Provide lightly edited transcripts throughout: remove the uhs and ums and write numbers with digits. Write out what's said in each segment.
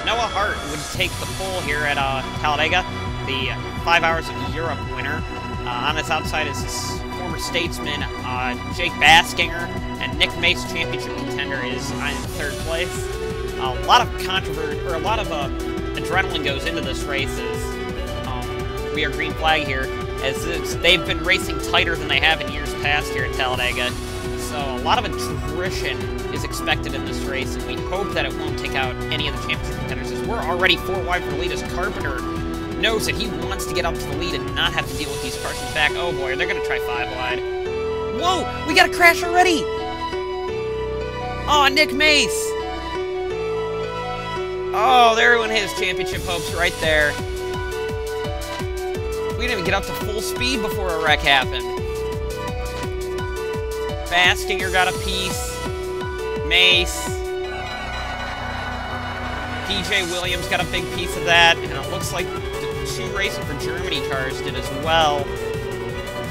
Noah Hart would take the pole here at Talladega, the 5 Hours of Europe winner. On his outside is his former statesman, Jake Baskinger, and Nick Mace, championship contender, is in third place. A lot of controversy, or a lot of adrenaline goes into this race as we are green flag here, as they've been racing tighter than they have in years past here at Talladega. So a lot of attrition is expected in this race, and we hope that it won't take out any of the championship contenders, as we're already 4 wide for the lead, as Carpenter knows that he wants to get up to the lead and not have to deal with these cars in the back. Oh boy, they're going to try 5 wide. Whoa, we got a crash already! Oh, Nick Mace! Oh, there went his championship hopes right there. We didn't even get up to full speed before a wreck happened. Baskinger got a piece. Mace. PJ Williams got a big piece of that, and it looks like the 2 Racing for Germany cars did as well.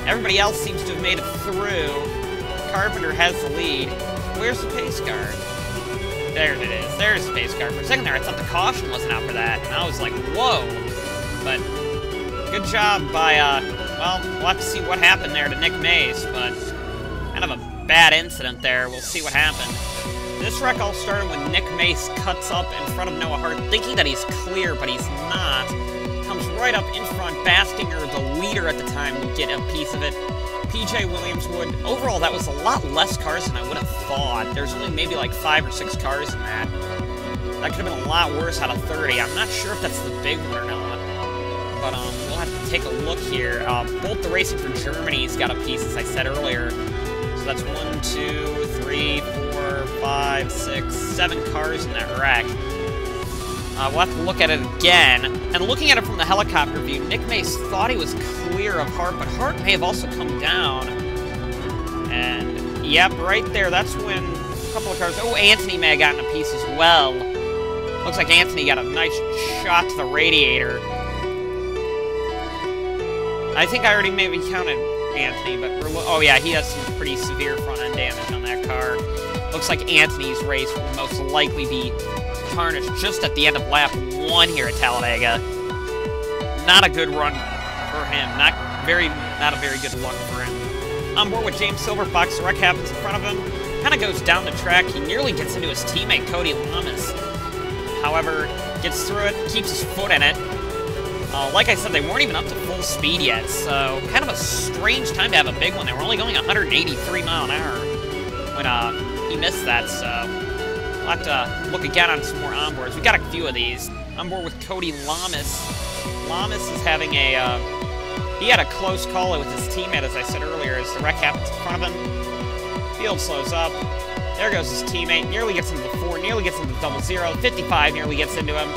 Everybody else seems to have made it through. Carpenter has the lead. Where's the pace car? There it is. There's the pace car. For a second there, I thought the caution wasn't out for that, and I was like, whoa. But good job by, well, we'll have to see what happened there to Nick Mace, but kind of a bad incident there. We'll see what happened. This wreck all started when Nick Mace cuts up in front of Noah Hart, thinking that he's clear, but he's not. Comes right up in front. Baskinger, the leader at the time, would get a piece of it. PJ Williams would. Overall, that was a lot less cars than I would have thought. There's only maybe like 5 or 6 cars in that. That could have been a lot worse out of 30. I'm not sure if that's the big one or not. But we'll have to take a look here. Both the Racing for Germany's got a piece, as I said earlier. So that's 1, 2, 3, 4, 5, 6, 7 cars in that wreck. We'll have to look at it again. And looking at it from the helicopter view, Nick Mace thought he was clear of Hart, but Hart may have also come down. And, yep, right there, that's when a couple of cars... Oh, Anthony may have gotten a piece as well. Looks like Anthony got a nice shot to the radiator. I think I already maybe counted Anthony, but oh yeah, he has some pretty severe front-end damage on that car. Looks like Anthony's race will most likely be tarnished just at the end of lap 1 here at Talladega. Not a good run for him. Not a very good luck for him. On board with James Silverfox, the wreck happens in front of him. Kind of goes down the track. He nearly gets into his teammate Cody Lamas. However, gets through it, keeps his foot in it. Like I said, they weren't even up to full speed yet, so kind of a strange time to have a big one. They were only going 183 mile an hour when he missed that, so we'll have to look again on some more onboards. We got a few of these. On board with Cody Lamas. Lamas is having a, he had a close call with his teammate, as I said earlier, as the wreck happens in front of him. Field slows up. There goes his teammate. Nearly gets into the 4, nearly gets into the 00. 55 nearly gets into him.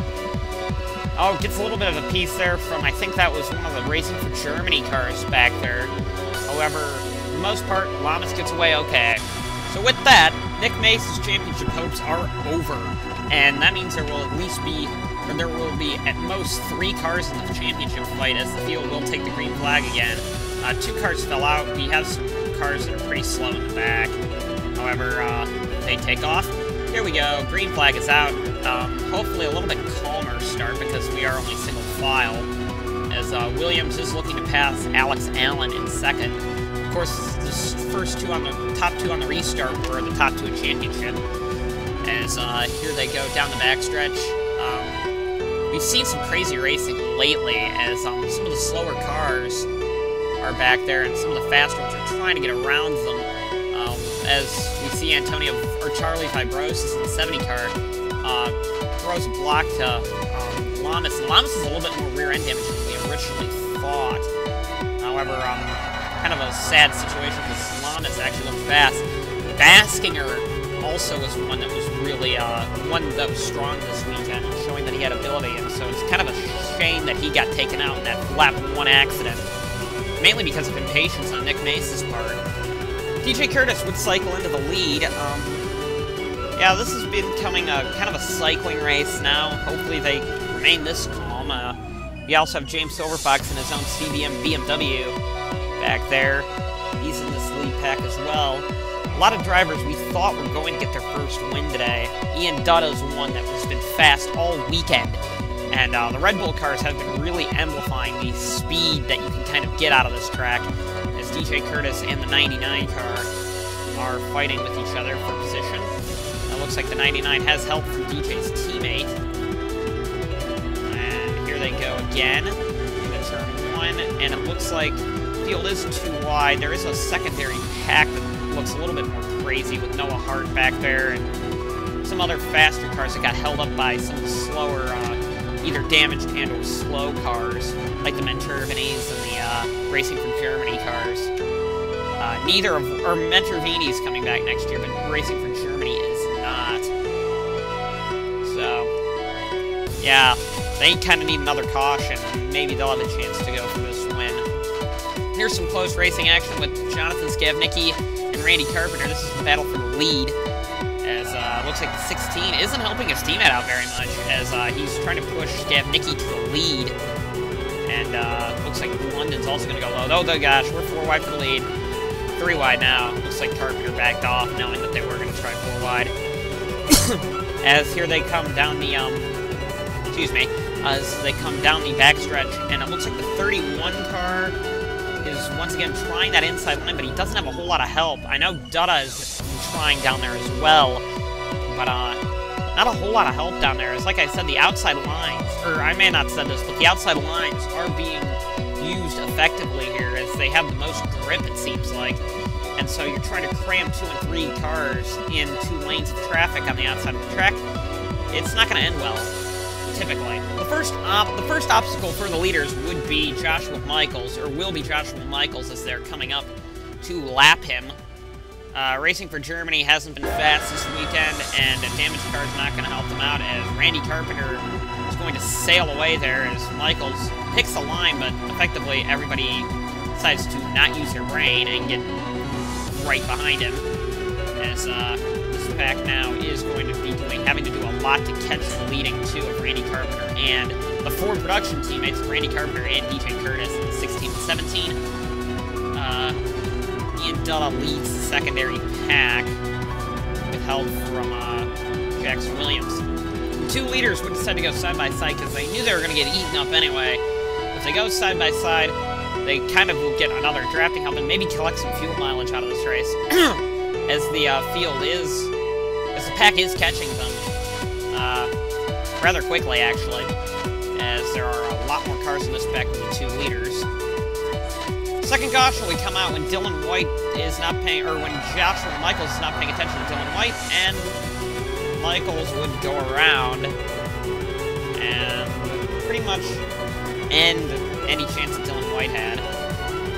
Oh, gets a little bit of a piece there from, I think that was one of the Racing for Germany cars back there. However, for the most part, Lamas gets away okay. So with that, Nick Mace's championship hopes are over. And that means there will at least be, or there will be at most 3 cars in the championship fight, as the field will take the green flag again. 2 cars fell out. We have some cars that are pretty slow in the back. However, they take off. Here we go. Green flag is out. Hopefully a little bit calmer start, because we are only single file, as Williams is looking to pass Alex Allen in second. Of course, the first 2 on the top 2 on the restart were the top 2 in championship. As here they go down the backstretch. We've seen some crazy racing lately, as some of the slower cars are back there, and some of the faster ones are trying to get around them. As we see Antonio or Charlie Fibrosis in the 70 car throws a block to Lamas, and Lamas is a little bit more rear end damage than we originally thought. However, kind of a sad situation because Solanas actually looked fast. Baskinger also was one that was really, one that was strong this weekend, showing that he had ability, and so it's kind of a shame that he got taken out in that lap 1 accident, mainly because of impatience on Nick Mace's part. DJ Curtis would cycle into the lead. Yeah, this has been becoming a kind of a cycling race now. Hopefully they remain this calm. We also have James Silverfox in his own CBM BMW back there. He's in this lead pack as well. A lot of drivers we thought were going to get their first win today. Ian Dutta's one that has been fast all weekend. And the Red Bull cars have been really amplifying the speed that you can kind of get out of this track, as DJ Curtis and the 99 car are fighting with each other for position. It looks like the 99 has help from DJ's teammate. And here they go again into turn 1, and it looks like the field is too wide. There is a secondary pack that looks a little bit more crazy with Noah Hart back there and some other faster cars that got held up by some slower, either damaged and or slow cars, like the Mentervinis and the Racing from Germany cars. Neither of, or Mentervini's coming back next year, but Racing from Germany is not. So, yeah, they kind of need another caution, and maybe they'll have a chance to go for this win. Here's some close racing action with Jonathan Skavnicki and Randy Carpenter. This is the battle for the lead, as looks like the 16 isn't helping his teammate out very much, as he's trying to push Skavnicki to the lead. And looks like London's also going to go low. Oh gosh, we're 4 wide for the lead. 3 wide now. Looks like Carpenter backed off, knowing that they were going to try 4 wide. As here they come down the, as they come down the backstretch, and it looks like the 31 car is once again trying that inside line, but he doesn't have a whole lot of help. I know Dutta is trying down there as well, but not a whole lot of help down there. It's like I said, the outside lines, or I may not have said this, but the outside lines are being used effectively here, as they have the most grip, it seems like. And so you're trying to cram 2 and 3 cars in 2 lanes of traffic on the outside of the track. It's not going to end well, typically. The first obstacle for the leaders would be Joshua Michaels, or will be Joshua Michaels, as they're coming up to lap him. Racing for Germany hasn't been fast this weekend, and a damaged car is not going to help them out, as Randy Carpenter is going to sail away there as Michaels picks the line, but effectively everybody decides to not use their brain and get right behind him, as this pack now is going to be having to do a lot to catch the leading 2 of Randy Carpenter and the Ford production teammates of Randy Carpenter and DJ Curtis in the 16 and 17. Ian Dutta leads the secondary pack with help from Jackson Williams. The 2 leaders would decide to go side by side because they knew they were going to get eaten up anyway. If they go side by side, they kind of will get another drafting help and maybe collect some fuel mileage out of this race. As the field is, as the pack is catching them rather quickly, actually, as there are a lot more cars in this pack than the 2 leaders. Second caution will come out when Dylan White is not paying, or when Joshua Michaels is not paying attention to Dylan White, and Michaels would go around and pretty much end any chance that Dylan White had.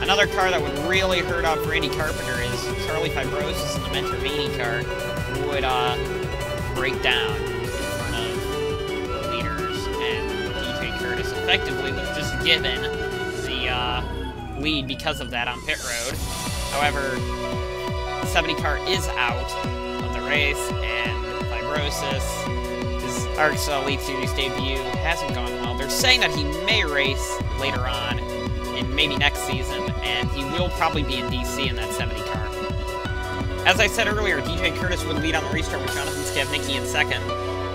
Another car that would really hurt off Randy Carpenter is Charlie Fibrosis in the Mentervini car would break down in front of the leaders, and DJ Curtis effectively was just given the lead because of that on pit road. However, the 70 car is out of the race, and Fibrosis, his ARCSOA Elite Series debut, hasn't gone well. They're saying that he may race later on, in maybe next season, and he will probably be in DC in that 70 car. As I said earlier, DJ Curtis would lead on the restart with Jonathan Skavnicki in 2nd,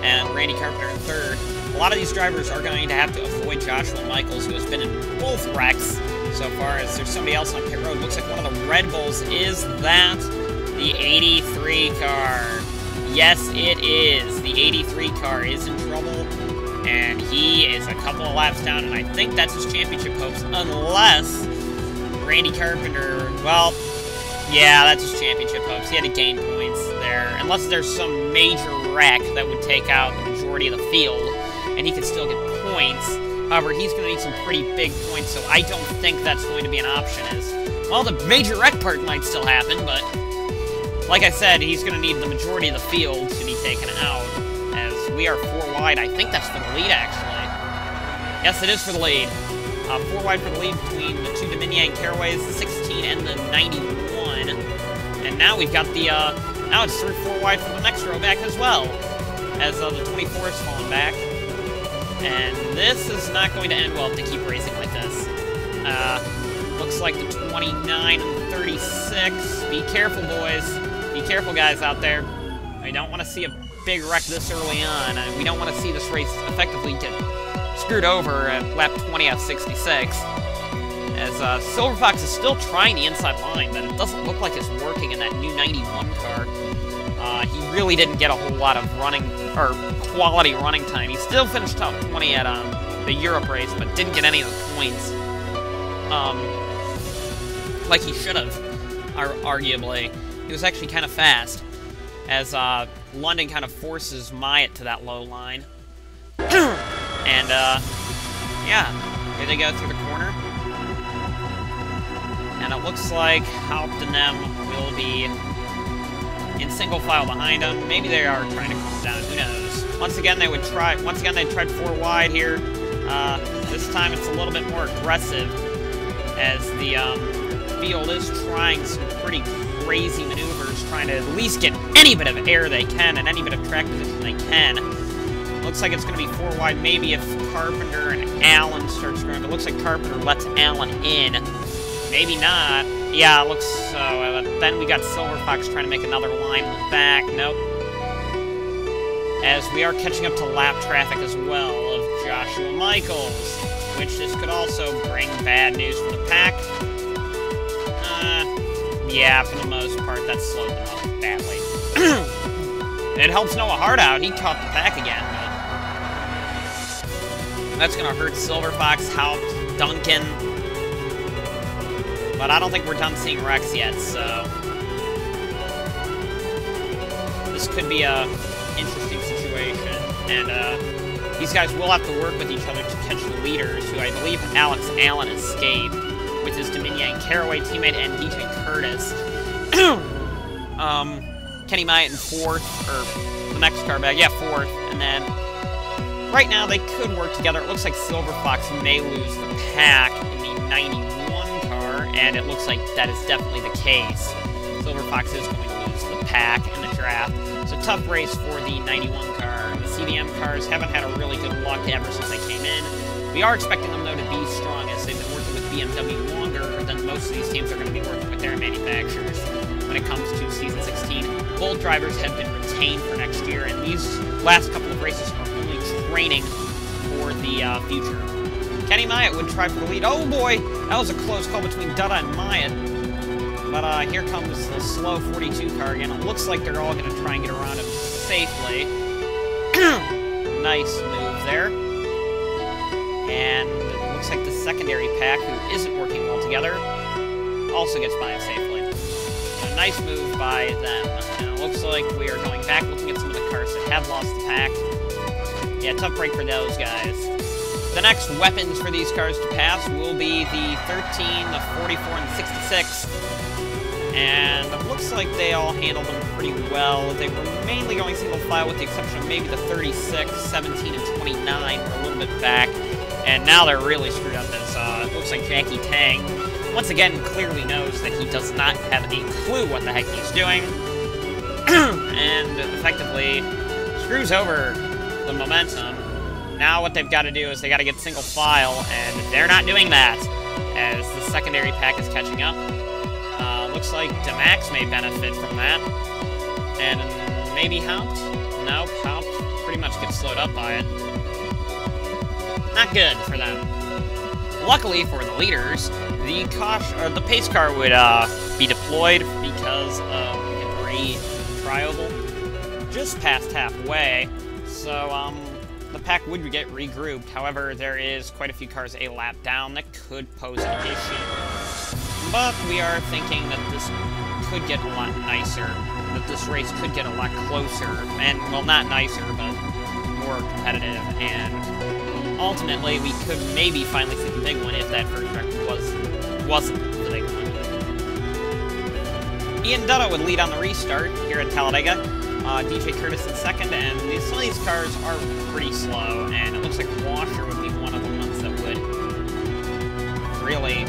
and Randy Carpenter in 3rd. A lot of these drivers are going to have to avoid Joshua Michaels, who has been in both wrecks so far, as there's somebody else on pit road. Looks like one of the Red Bulls. Is that the 83 car? Yes, it is. The 83 car is in trouble, and he is a couple of laps down, and I think that's his championship hopes, unless Randy Carpenter, well, yeah, that's his championship hopes. He had to gain points there, unless there's some major wreck that would take out the majority of the field, and he could still get points. However, he's going to need some pretty big points, so I don't think that's going to be an option, as Well, the major wreck part might still happen, but like I said, he's going to need the majority of the field to be taken out, as we are 4 wide. I think that's for the lead, actually. Yes, it is for the lead. 4 wide for the lead between the 2 Dominion Caraways, the 16 and the 91. And now we've got the, now it's 3 or 4 wide for the next row back as well, as the 24 is falling back. And this is not going to end well if they keep racing like this. Looks like the 29 and the 36. Be careful, boys. Be careful, guys, out there. We don't want to see a big wreck this early on. We don't want to see this race effectively get screwed over at lap 20 out of 66. As Silver Fox is still trying the inside line, but it doesn't look like it's working in that new 91 car. He really didn't get a whole lot of running, or quality running time. He still finished top 20 at the Europe race, but didn't get any of the points. Like he should have, arguably. He was actually kind of fast, as London kind of forces Myatt to that low line. And, yeah, here they go through the corner. And it looks like Haupt and them will be in single file behind them. Maybe they are trying to calm down, who knows. Once again, they tried 4 wide here. This time it's a little bit more aggressive, as the field is trying some pretty crazy maneuvers, trying to at least get any bit of air they can and any bit of track position they can. Looks like it's going to be 4 wide, maybe if Carpenter and Allen start screwing, but it looks like Carpenter lets Allen in. Maybe not. Yeah, it looks so. Then we got Silver Fox trying to make another line in the back. Nope. As we are catching up to lap traffic as well of Joshua Michaels, which this could also bring bad news for the pack. Yeah, for the most part, that slowed them up badly. It helps Noah Hart out. He caught the pack again. That's going to hurt Silver Fox, Haupt, Duncan. But I don't think we're done seeing wrecks yet, so this could be a interesting situation. And these guys will have to work with each other to catch the leaders, who I believe Alex Allen escaped with his Dominion Caraway teammate and DJ Curtis. Kenny Myatt in 4th, or the next car back, yeah, 4th, and then right now they could work together. It looks like Silver Fox may lose the pack in the 91 car, and it looks like that is definitely the case. Silver Fox is going to lose the pack in the draft. It's a tough race for the 91 car. The CDM cars haven't had a really good luck ever since they came in. We are expecting them, though, to be strong, as they've been working with BMW longer than most of these teams are going to be working with their manufacturers when it comes to Season 16. Both drivers have been retained for next year, and these last couple of races are only training for the future. Kenny Myatt would try for the lead. Oh boy, that was a close call between Dutta and Myatt. But here comes the slow 42 car again. It looks like they're all going to try and get around him safely. Nice move there. And it looks like the secondary pack, who isn't working well together, also gets by him safely. A nice move by them. And it looks like we are going back, looking at some of the cars that have lost the pack. Yeah, tough break for those guys. The next weapons for these cars to pass will be the 13, the 44, and the 66. And it looks like they all handled them pretty well. They were mainly going single file with the exception of maybe the 36, 17, and 29 were a little bit back. And now they're really screwed up, as it looks like Jackie Tang, once again, clearly knows that he does not have a clue what the heck he's doing. And effectively screws over the momentum. Now what they've got to do is they got to get single file, and they're not doing that, as the secondary pack is catching up. Looks like Demax may benefit from that. And maybe Haupt? Nope, Haupt pretty much gets slowed up by it. Not good for them. Luckily for the leaders, the pace car would be deployed because of debris trioval just past halfway. So the pack would get regrouped. However, there is quite a few cars a lap down that could pose an issue. But we are thinking that this could get a lot nicer, that this race could get a lot closer, and, well, not nicer, but more competitive, and ultimately we could maybe finally see the big one if that first wreck wasn't the big one. Ian Dutta would lead on the restart here at Talladega. DJ Curtis in second, and some of these cars are pretty slow, and it looks like Washer would be one of the ones that would really,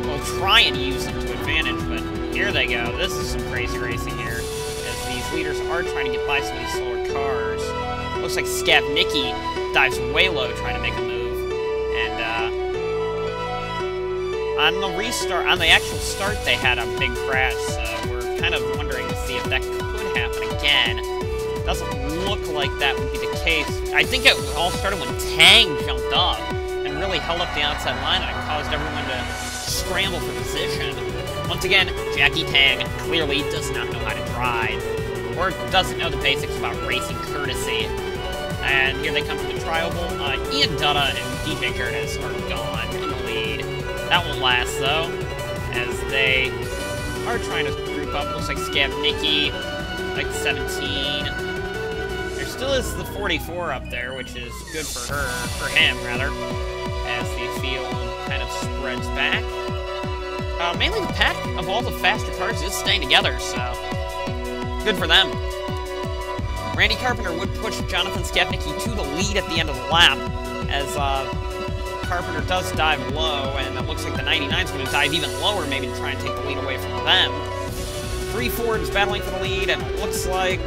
well, try and use them to advantage, but here they go. This is some crazy racing here, as these leaders are trying to get by some of these slower cars. Looks like Scavnicki dives way low trying to make a move, and on the restart, on the actual start, they had a big crash, so we're kind of wondering to see if that could happen again. Doesn't look like that would be the case. I think it all started when Tang jumped up and really held up the outside line, and it caused everyone to scramble for position. Once again, Jackie Tang clearly does not know how to drive, or doesn't know the basics about racing courtesy. And here they come to the trioval. Ian Dutta and DJ Curtis are gone in the lead. That won't last, though, as they are trying to group up. Looks like Scavnicki, like 17. There still is the 44 up there, which is good for her, for him, rather, as the field kind of spreads back. Mainly the pack of all the faster cars is staying together, so good for them. Randy Carpenter would push Jonathan Scavnicki to the lead at the end of the lap, as Carpenter does dive low, and it looks like the 99 is going to dive even lower, maybe to try and take the lead away from them. 3 Fords battling for the lead, and it looks like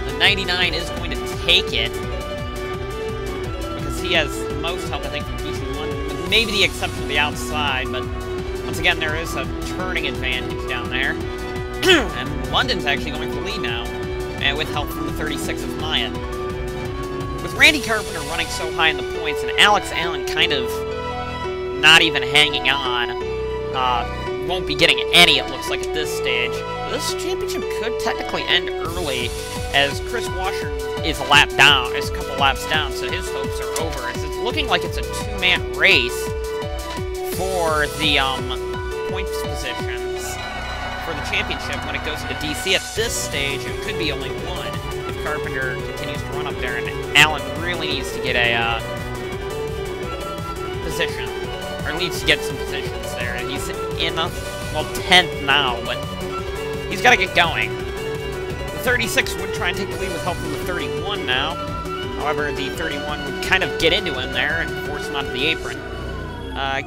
the 99 is going to take it, because he has the most help, I think, from PT1, with maybe the exception of the outside, but once again, there is a turning advantage down there. And London's actually going for the lead now, and with help from the 36 of Myatt. With Randy Carpenter running so high in the points, and Alex Allen kind of not even hanging on, won't be getting any, it looks like, at this stage. This championship could technically end early, as Chris Washer is a lap down, is a couple laps down, so his hopes are over. It's looking like it's a two-man race for the points positions for the championship when it goes into DC. At this stage, it could be only one if Carpenter continues to run up there, and Allen really needs to get a position, or needs to get some positions there. He's in, well, 10th now, but he's got to get going. The 36 would try and take the lead with help from the 31 now. However, the 31 would kind of get into him there and force him onto the apron.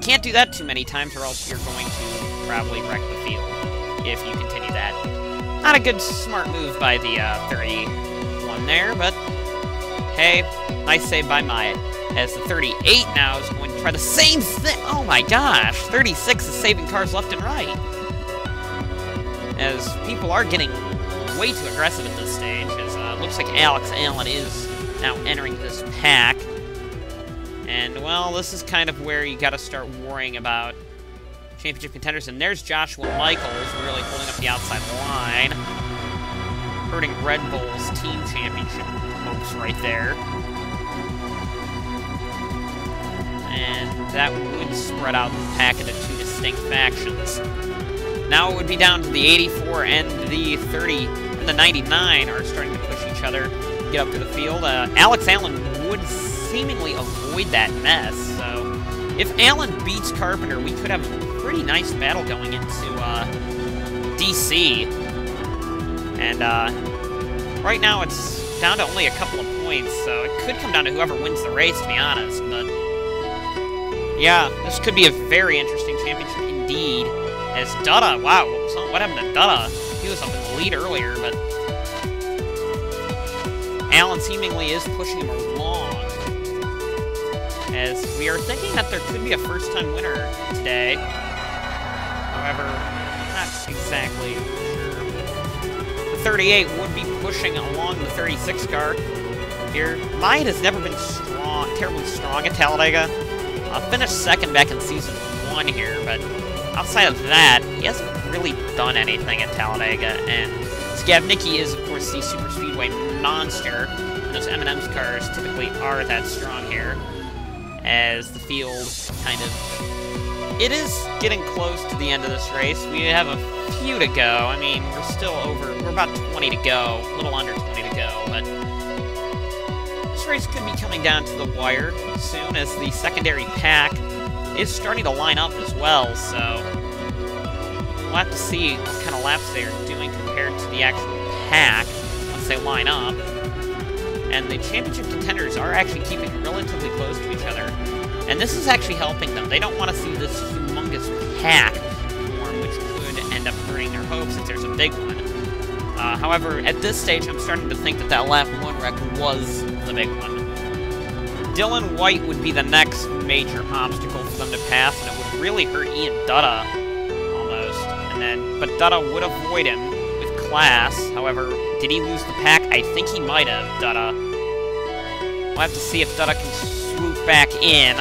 Can't do that too many times, or else you're going to probably wreck the field if you continue that. Not a good, smart move by the 31 there, but hey, nice save by Myatt. As the 38 now is going to try the same thing. Oh my gosh, 36 is saving cars left and right. As people are getting way too aggressive at this stage, as looks like Alex Allen is now entering this pack. And, well, this is kind of where you got to start worrying about championship contenders. And there's Joshua Michaels really holding up the outside line, hurting Red Bull's team championship hopes right there. And that would spread out the pack into two distinct factions. Now it would be down to the 84 and the 30, and the 99 are starting to push each other, get up to the field. Alex Allen would seemingly avoid that mess, so if Allen beats Carpenter, we could have a pretty nice battle going into DC. And right now it's down to only a couple of points, so it could come down to whoever wins the race, to be honest. But yeah, this could be a very interesting championship indeed. As Dutta, wow, what happened to Dutta? He was up in the lead earlier, but Allen seemingly is pushing him along. As we are thinking that there could be a first-time winner today. However, not exactly sure. The 38 would be pushing along the 36 car here. Myatt has never been strong, terribly strong at Talladega. Finished second back in Season 1 here, but outside of that, he hasn't really done anything at Talladega. And Scavnicki is, of course, the super speedway monster. And those M&M's cars typically are that strong here. As the field kind of... It is getting close to the end of this race. We have a few to go. I mean, we're still over... We're about 20 to go. A little under 20 to go, but... This race could be coming down to the wire soon, as the secondary pack is starting to line up as well, so... have to see what kind of laps they are doing compared to the actual pack once they line up. And the championship contenders are actually keeping relatively close to each other. And this is actually helping them. They don't want to see this humongous pack form, which could end up hurting their hopes if there's a big one. However, at this stage, I'm starting to think that that lap 1 wreck was the big one. Dylan White would be the next major obstacle for them to pass, and it would really hurt Ian Dutta, almost. But Dutta would avoid him with class. However, did he lose the pack? I think he might have, Dutta. We'll have to see if Dutta can swoop back in.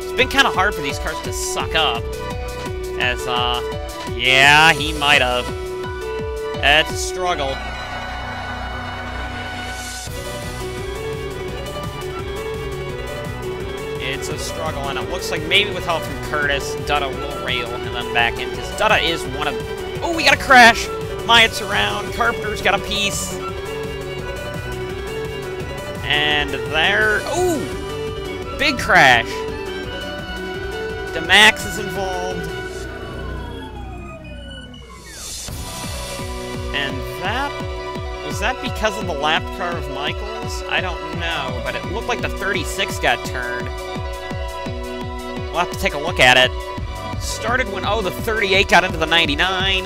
It's been kind of hard for these cars to suck up, as, yeah, he might have. It's a struggle. It's a struggle, and it looks like maybe with help from Curtis, Dutta will rail him back in, because Dutta is one of... Oh, we got a crash! Myatt's around, Carpenter's got a piece. And there... Oh! Big crash! DeMax is involved. And that... Was that because of the lap car of Michaels? I don't know, but it looked like the 36 got turned. We'll have to take a look at it. Started when, oh, the 38 got into the 99.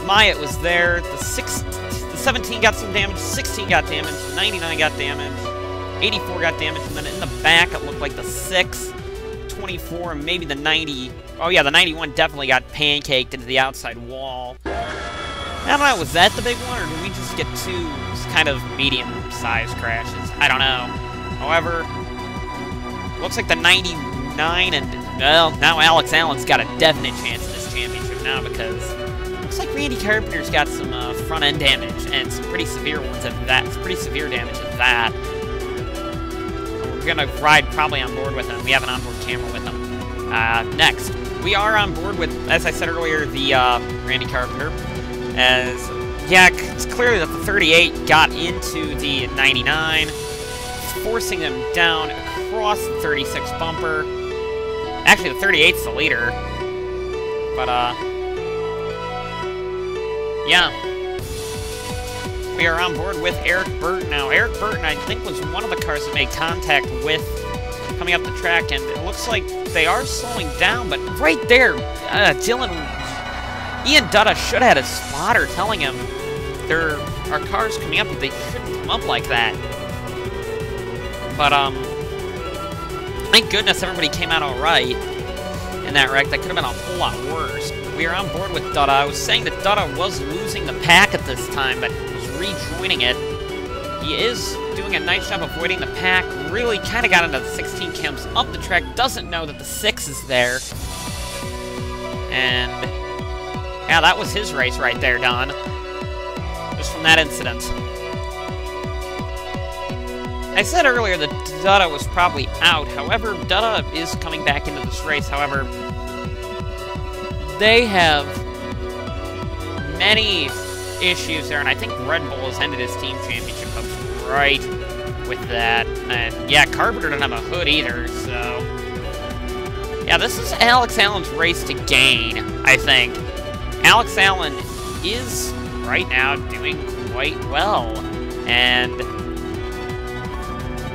Myatt was there. The 17 got some damage. 16 got damaged. 99 got damaged. 84 got damaged. And then in the back, it looked like the 6, 24, and maybe the 90. Oh, yeah, the 91 definitely got pancaked into the outside wall. I don't know, was that the big one, or did we just get two kind of medium-sized crashes? I don't know. However, looks like the 99 and, well, now Alex Allen's got a definite chance in this championship now, because it looks like Randy Carpenter's got some front-end damage, and some pretty severe ones at that. Some pretty severe damage at that. We're gonna ride probably on board with him. We have an onboard camera with him. Next, we are on board with, as I said earlier, the Randy Carpenter. As, yeah, it's clear that the 38 got into the 99, forcing them down across the 36 bumper. Actually, the 38's the leader. But, yeah. We are on board with Eric Burton now. Eric Burton, I think, was one of the cars that made contact with coming up the track, and it looks like they are slowing down, but right there, Ian Dutta should have had a spotter telling him there are cars coming up, but they shouldn't come up like that. But, thank goodness everybody came out alright in that wreck. That could have been a whole lot worse. We are on board with Dutta. I was saying that Dutta was losing the pack at this time, but was rejoining it. He is doing a nice job avoiding the pack. Really kind of got into the 16 cams up the track. Doesn't know that the 6 is there. And... yeah, that was his race right there, Don. Just from that incident. I said earlier that Dutta was probably out. However, Dutta is coming back into this race. However, they have many issues there, and I think Red Bull has ended his team championship hopes right with that. And yeah, Carpenter didn't have a hood either, so... yeah, this is Alex Allen's race to gain, I think. Alex Allen is, right now, doing quite well. And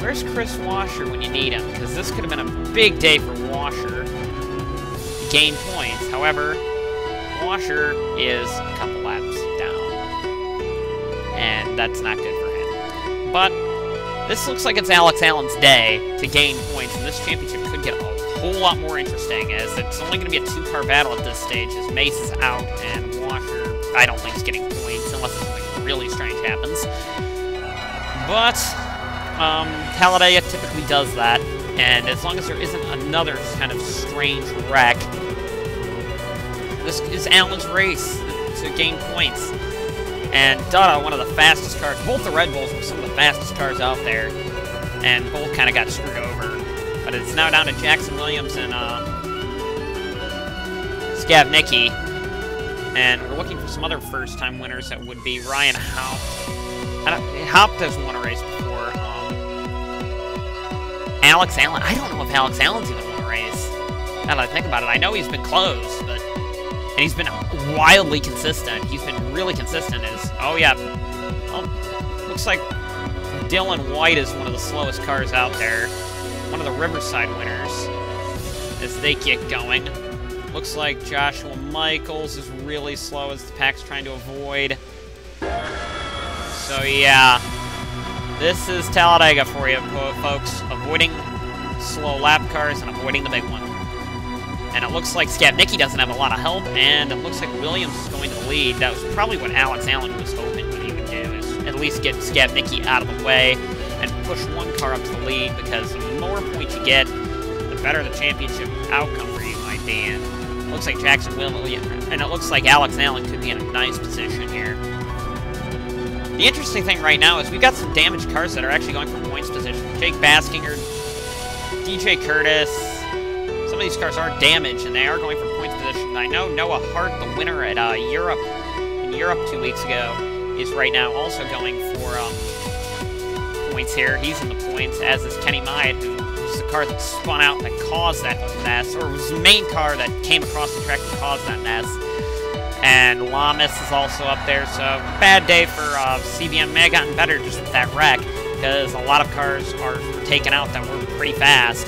where's Chris Washer when you need him? Because this could have been a big day for Washer to gain points. However, Washer is a couple laps down. And that's not good for him. But this looks like it's Alex Allen's day to gain points, and this championship could get a whole lot more interesting, as it's only going to be a 2-car battle at this stage, as Mace is out, and Washer, I don't think, is getting points, unless something really strange happens. But, Talladega typically does that, and as long as there isn't another kind of strange wreck, this is Allen's race to gain points. And Dutta, one of the fastest cars, both the Red Bulls were some of the fastest cars out there, and both kind of got screwed over. But it's now down to Jackson Williams and Scavnicki. And we're looking for some other first-time winners. That would be Ryan Haupt. Haupt has won a race before. Alex Allen. I don't know if Alex Allen's even won a race. Now that I think about it, I know he's been close, but And he's been wildly consistent. He's been really consistent. Oh yeah. Well, looks like Dylan White is one of the slowest cars out there. One of the Riverside winners as they get going. Looks like Joshua Michaels is really slow as the pack's trying to avoid. So yeah, this is Talladega for you, folks. Avoiding slow lap cars and avoiding the big one. And it looks like Skabnicki doesn't have a lot of help, and it looks like Williams is going to the lead. That was probably what Alex Allen was hoping what he would do, is at least get Skabnicki out of the way and push one car up to the lead, because the more points you get, the better the championship outcome for you might be. And it looks like Jackson Williams, and it looks like Alex Allen could be in a nice position here. The interesting thing right now is we've got some damaged cars that are actually going for points position. Jake Baskinger, DJ Curtis. Some of these cars are damaged, and they are going for points position. I know Noah Hart, the winner at Europe 2 weeks ago, is right now also going for points here. He's in the points, as is Kenny Myatt, who was the car that spun out that caused that whole mess, or was the main car that came across the track that caused that mess. And Lamas is also up there, so bad day for CBM. May have gotten better just with that wreck, because a lot of cars were taken out that were pretty fast.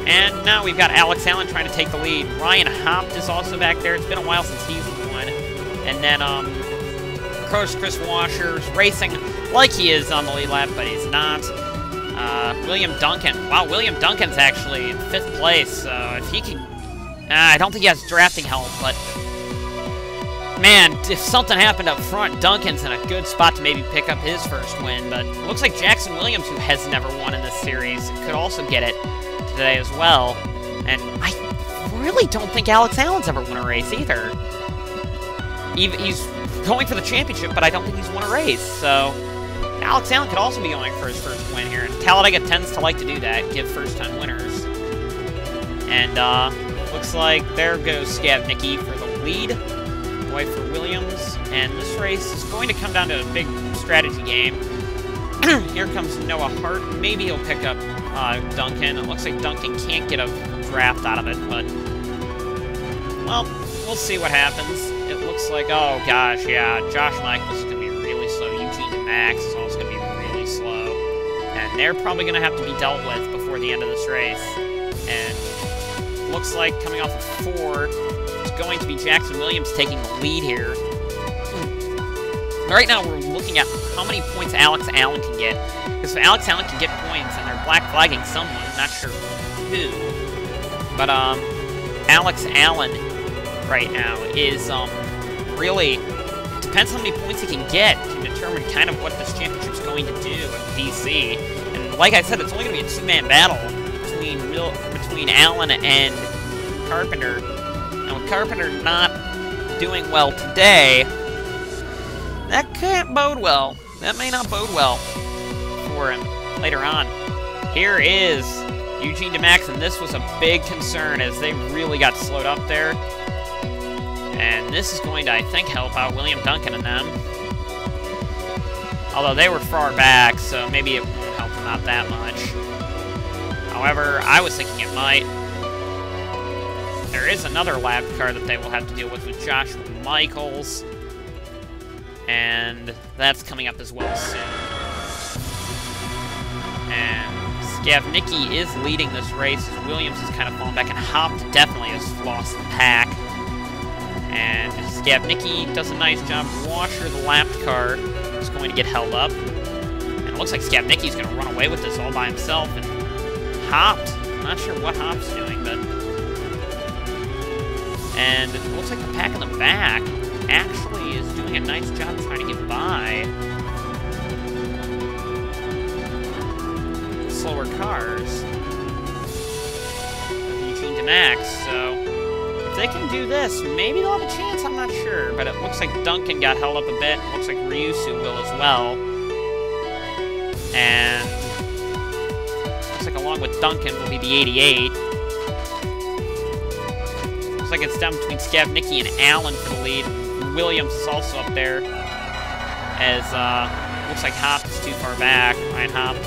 And now we've got Alex Allen trying to take the lead. Ryan Hopt is also back there. It's been a while since he's won. And then Chris Washer's racing like he is on the lead lap, but he's not. William Duncan. Wow, William Duncan's actually in 5th place. So if he can... I don't think he has drafting help, but... Man, if something happened up front, Duncan's in a good spot to maybe pick up his first win. But it looks like Jackson Williams, who has never won in this series, could also get it today as well. And I really don't think Alex Allen's ever won a race either. He's going for the championship, but I don't think he's won a race. So Alex Allen could also be going for his first win here. And Talladega tends to like to do that, give first-time winners. And looks like there goes Skabnicki for the lead. White for Williams. And this race is going to come down to a big strategy game. Here comes Noah Hart. Maybe he'll pick up Duncan. It looks like Duncan can't get a draft out of it, but... Well, we'll see what happens. It looks like... Oh, gosh, yeah. Josh Michaels is going to be really slow. Eugene DeMax is also going to be really slow. And they're probably going to have to be dealt with before the end of this race. And looks like coming off of 4, it's going to be Jackson Williams taking the lead here. Right now, we're looking at how many points Alex Allen can get. Because if Alex Allen can get points, and they're black flagging someone, I'm not sure who. But, Alex Allen right now is, really, depends how many points he can get to determine kind of what this championship's going to do at DC. And like I said, it's only going to be a 2-man battle between Allen and Carpenter. And with Carpenter not doing well today, that can't bode well. That may not bode well for him later on. Here is Eugene DeMax, and this was a big concern as they really got slowed up there. And this is going to, I think, help out William Duncan and them. Although they were far back, so maybe it won't help them out that much. However, I was thinking it might. There is another lap car that they will have to deal with Joshua Michaels. And that's coming up as well soon. And Skabnicki is leading this race as Williams has kind of fallen back, and Hopt definitely has lost the pack. And Skabnicki does a nice job. Washer, the lapped car, is going to get held up. And it looks like Skabnicki's going to run away with this all by himself. And Hopt, I'm not sure what Hopt's doing, but... And it looks like the pack in the back actually is doing a nice job trying to get by slower cars with Eugene DeMax. So if they can do this, maybe they'll have a chance, I'm not sure. But it looks like Duncan got held up a bit. It looks like Ryusu will as well. And looks like along with Duncan will be the 88. Looks like it's down between Skabnicki and Allen for the lead. Williams is also up there, as looks like Hopt is too far back, Ryan Hopt.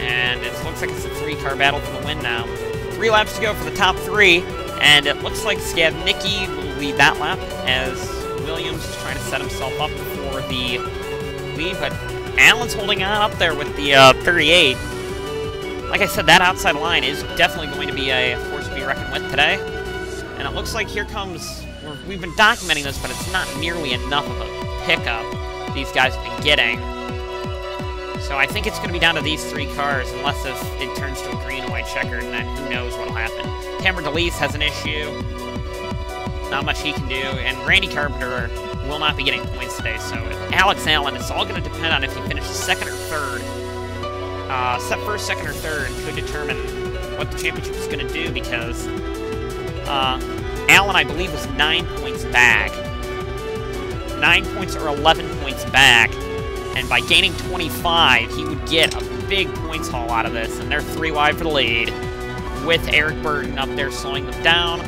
And it looks like it's a 3-car battle for the win now. 3 laps to go for the top 3. And it looks like Skavnicki will lead that lap as Williams is trying to set himself up for the lead, but Allen's holding on up there with the 38. Like I said, that outside line is definitely going to be a force to be reckoned with today. And it looks like here comes... We've been documenting this, but it's not nearly enough of a pickup these guys have been getting. So I think it's going to be down to these 3 cars, unless if it turns to a green and white checkered, and then who knows what will happen. Cameron DeLeese has an issue. Not much he can do. And Randy Carpenter will not be getting points today. So Alex Allen, it's all going to depend on if he finishes second or third. First, second, or third could determine what the championship is going to do, because Allen, I believe, was 9 points back. 9 points or 11 points back. And by gaining 25, he would get a big points haul out of this. And they're 3 wide for the lead, with Eric Burton up there slowing them down.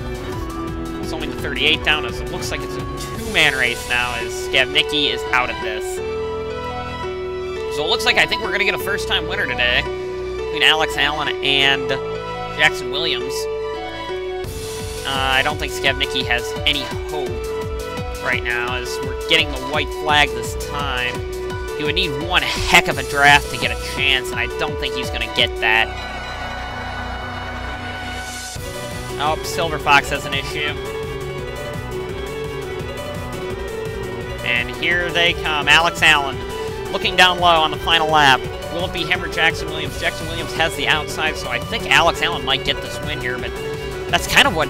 Slowing the 38 down, as it looks like it's a 2-man race now, as Skavnicki is out of this. So it looks like I think we're going to get a first-time winner today between Alex Allen and Jackson Williams. I don't think Skavnicki has any hope right now, as we're getting the white flag this time. He would need one heck of a draft to get a chance, and I don't think he's going to get that. Oh, Silver Fox has an issue. And here they come. Alex Allen looking down low on the final lap. Will it be him or Jackson Williams? Jackson Williams has the outside, so I think Alex Allen might get this win here, but that's kind of what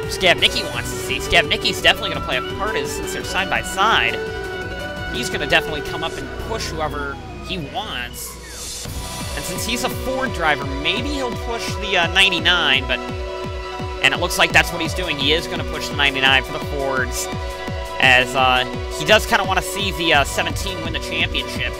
Skavnicki wants to see. Skavnicki's definitely going to play a part, since they're side by side. He's going to definitely come up and push whoever he wants. And since he's a Ford driver, maybe he'll push the 99, and it looks like that's what he's doing. He is going to push the 99 for the Fords, as he does kind of want to see the 17 win the championship.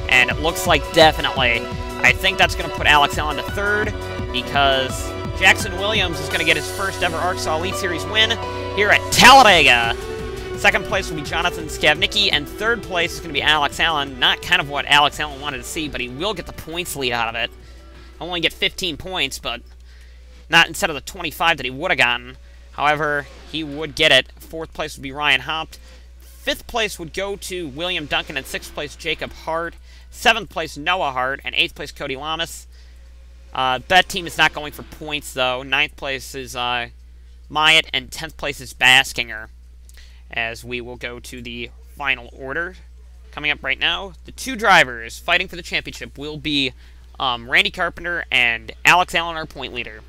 And it looks like definitely, I think that's going to put Alex Allen to third, because Jackson Williams is going to get his first ever ARCSOA Elite Series win here at Talladega. Second place will be Jonathan Skavnicki, and third place is going to be Alex Allen. Not kind of what Alex Allen wanted to see, but he will get the points lead out of it. He'll only get 15 points, but not instead of the 25 that he would have gotten. However, he would get it. Fourth place would be Ryan Haupt. Fifth place would go to William Duncan, and sixth place Jacob Hart. Seventh place Noah Hart, and eighth place Cody Lamas. That team is not going for points, though. Ninth place is Myatt, and 10th place is Baskinger. As we will go to the final order. Coming up right now, the 2 drivers fighting for the championship will be Randy Carpenter and Alex Allen, our point leader.